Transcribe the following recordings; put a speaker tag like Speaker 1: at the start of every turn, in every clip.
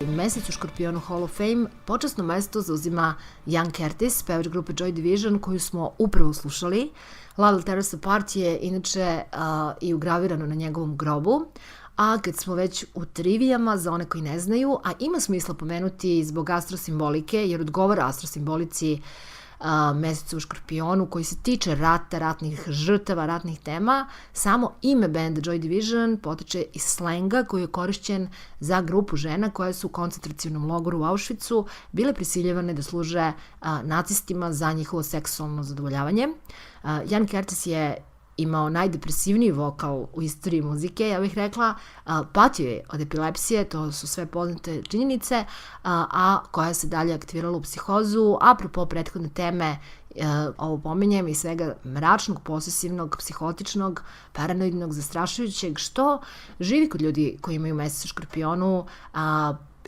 Speaker 1: Mesec u Škorpionu Hall of Fame počasno mesto zauzima Ian Curtis, pevač grupe Joy Division, koju smo upravo slušali. Lyle Tear Apart je inače i ugravirano na njegovom grobu. A kad smo već u trivijama, za one koji ne znaju, a ima smisla pomenuti zbog astrosimbolike, jer odgovara astrosimbolici meseca u Škorpionu koji se tiče rata, ratnih žrtava, ratnih tema, samo ime benda Joy Division potiče iz slenga koji je korišćen za grupu žena koje su u koncentracionom logoru u Auschwitzu bile prisiljevane da služe nacistima za njihovo seksualno zadovoljavanje. Ian Curtis je imao najdepresivniji vokal u istoriji muzike, ja bih rekla, patio je od epilepsije, to su sve poznate činjenice, a koja se dalje aktivirala u psihozu. Apropo prethodne teme, ovo pominjem, i svega mračnog, posesivnog, psihotičnog, paranoidnog, zastrašujućeg, što živi kod ljudi koji imaju mesec u Škorpionu,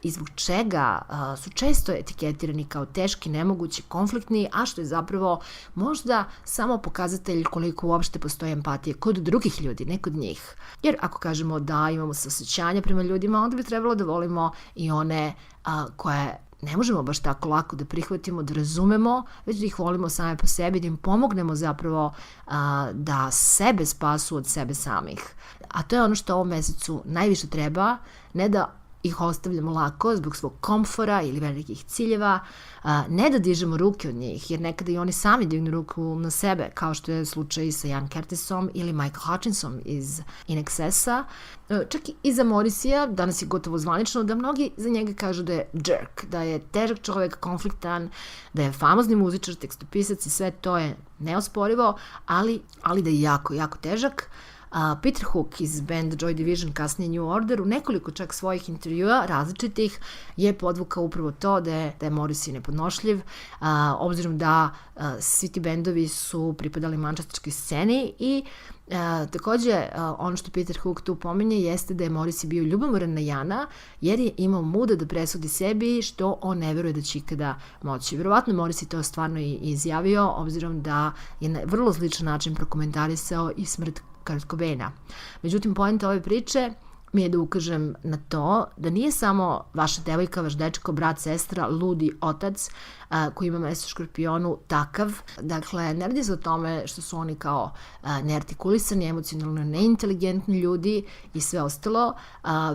Speaker 1: i zbog čega su često etiketirani kao teški, nemogući, konfliktni, a što je zapravo možda samo pokazatelj koliko uopšte postoji empatije kod drugih ljudi, ne kod njih. Jer ako kažemo da imamo saosećanja prema ljudima, onda bi trebalo da volimo i one koje ne možemo baš tako lako da prihvatimo, da razumemo, već da ih volimo same po sebi, da im pomognemo zapravo da sebe spasu od sebe samih. A to je ono što ovom mesecu najviše treba, ne da ih ostavljamo lako zbog svog komfora ili velikih ciljeva, ne da dižemo ruke od njih, jer nekada i oni sami dignu ruku na sebe, kao što je slučaj sa Ian Curtisom ili Michael Hutchinson iz In Excessa. Čak i za Morrisija, danas je gotovo zvanično, da mnogi za njega kažu da je jerk, da je težak čovek, konfliktan, da je famozni muzičar, tekstopisac i sve to je neosporivo, ali da je jako, jako težak. Peter Hook iz band Joy Division, kasnije New Order, u nekoliko čak svojih intervjua različitih je podvukao upravo to da je Morrissey nepodnošljiv, obzirom da svi ti bendovi su pripadali manchesterskoj sceni i takođe ono što Peter Hook tu pominje jeste da je Morrissey bio ljubomoran na Iana jer je imao muda da presudi sebi što on ne veruje da će ikada moći. Verovatno Morrissey to stvarno i izjavio, obzirom da je na vrlo sličan način prokomentarisao i smrt Kurt Cobaina. Međutim, poenta ove priče mi je da ukažem na to da nije samo vaša devojka, vaš dečko, brat, sestra, ludi otac koji ima mesec u Škorpionu takav. Dakle, ne radi se o tome što su oni kao neartikulisani, emocionalno neinteligentni ljudi i sve ostalo,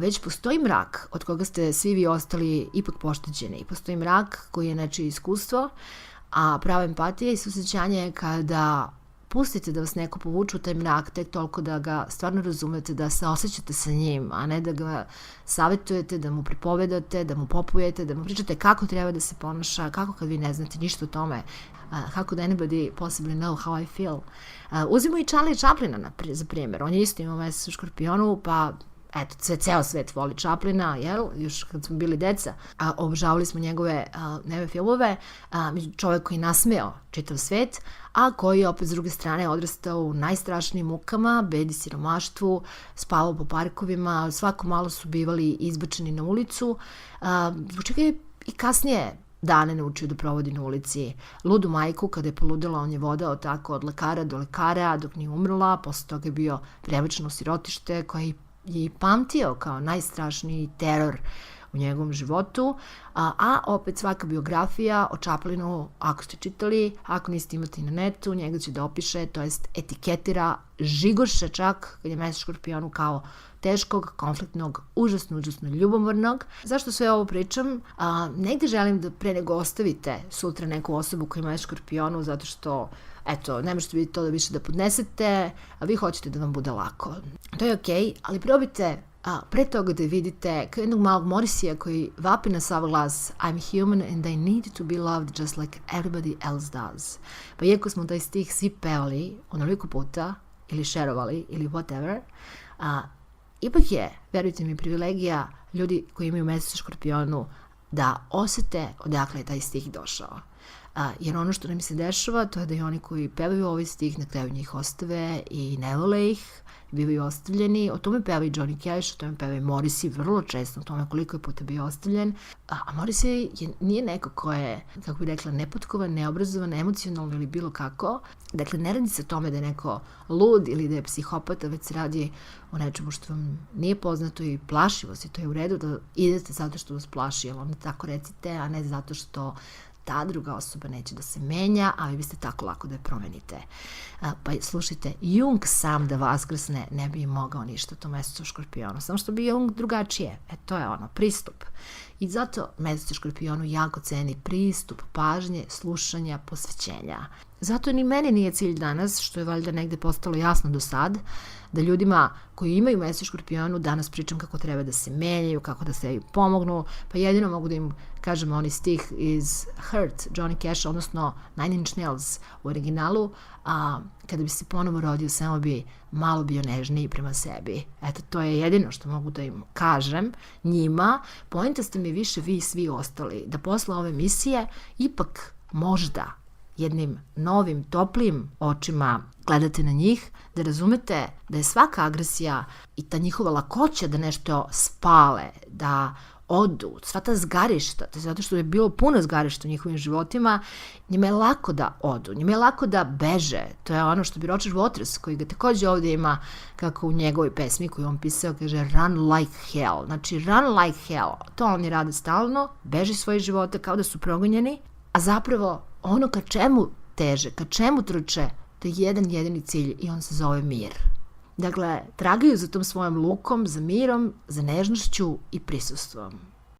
Speaker 1: već postoji mrak od koga ste svi vi ostali ipak pošteđeni. Postoji mrak koji je nečije iskustvo, a prava empatija i suosjećanje je kada pustite da vas neko povuče u taj mrak tek toliko da ga stvarno razumete, da se osjećate sa njim, a ne da ga savjetujete, da mu pripovedate, da mu popujete, da mu pričate kako treba da se ponaša, kako kad vi ne znate ništa o tome, how could anybody possibly know how I feel. Uzimo i Charlie Chaplina za primjer, on je isto imao mesec u Škorpionu, pa eto, ceo svet voli Chaplina, jel? Još kad smo bili deca, obožavali smo njegove filmove, čovjek koji nasmeo čitav svet, a koji je opet s druge strane odrastao u najstrašnijim mukama, bedi, siromaštvu, spavao po parkovima, svako malo su bivali izbačeni na ulicu, zbog čega je i kasnije dane naučio da provodi na ulici. Ludu majku, kada je poludela, on je vodao tako od lekara do lekara dok nije umrla, posle toga je bio prebačen u sirotište koje je i pamtio kao najstrašniji teror u njegovom životu, a opet svaka biografija o Chaplinu, ako ste čitali, ako niste imati na netu, njega će da opiše, to jest etiketira, žigoše čak, kad je mesec u Škorpionu, kao teškog, konfliktnog, užasno ljubomornog. Zašto sve ovo pričam? Negde želim da pre nego ostavite sutra neku osobu koja ima mesec u Škorpionu, zato što eto, ne možete vidjeti to da više da podnesete, a vi hoćete da vam bude lako. To je okej, ali probajte pre toga da vidite kao jednog malog Morrisija koji vapi na sav glas I'm human and I need to be loved just like everybody else does. Pa iako smo taj stih svi pevali onoliko puta ili šerovali ili whatever, ipak je, verujte mi, privilegija ljudi koji imaju mesec u Škorpionu da osete odakle je taj stih došao. Jer ono što nam se dešava, to je da i oni koji pevaju ovaj stih, na kraju njih ostave i ne vole ih, bivaju ostavljeni. O tome peva i Johnny Cash, o tome peva i Morrissey vrlo često, o tome koliko je puta bio ostavljen. A Morrissey nije neko ko je, kako bih rekla, nepotkovan, neobrazovan, emocionalno ili bilo kako. Dakle, ne radi se o tome da je neko lud ili da je psihopata, već se radi o nečemu što vam nije poznato i plašivo se. To je u redu da idete zato što vas plaši, jer onda tako recite, a ne zato što ta druga osoba neće da se menja, a vi biste tako lako da je promenite. Pa slušajte, Jung sam da vaskrsne ne bi mogao ništa to mesecu Škorpionu, samo što bi Jung drugačije. To je ono, pristup. I zato mesec Škorpionu jako ceni pristup, pažnje, slušanja, posvećenja. Zato ni meni nije cilj danas, što je valjda negde postalo jasno do sad, da ljudima koji imaju mesec Škorpionu danas pričam kako treba da se menjaju, kako da se pomognu, pa jedino mogu da im kažem oni stih iz Hurt, Johnny Cash, odnosno Nine Inch Nails u originalu, kada bi se ponovo rodio, samo bi malo bio nežniji prema sebi. Eto, to je jedino što mogu da im kažem njima. Poenta ste mi više vi svi ostali, da posle ove misije ipak možda jednim novim, toplim očima gledate na njih, da razumete da je svaka agresija i ta njihova lakoća da nešto spale, da odu, sva ta zgarišta, zato što je bilo puno zgarišta u njihovim životima, njima je lako da odu, njima je lako da beže. To je ono što bi Roger Waters, koji ga takođe ovdje ima, kako u njegovoj pesmi koju on pisao, kaže run like hell. Znači run like hell, to oni rade stalno, beže svoje živote kao da su progonjeni, a zapravo ono ka čemu teže, ka čemu trče, to je jedan jedini cilj i on se zove mir. Dakle, tragaju za tom svojom lukom, za mirom, za nežnošću i prisustvom.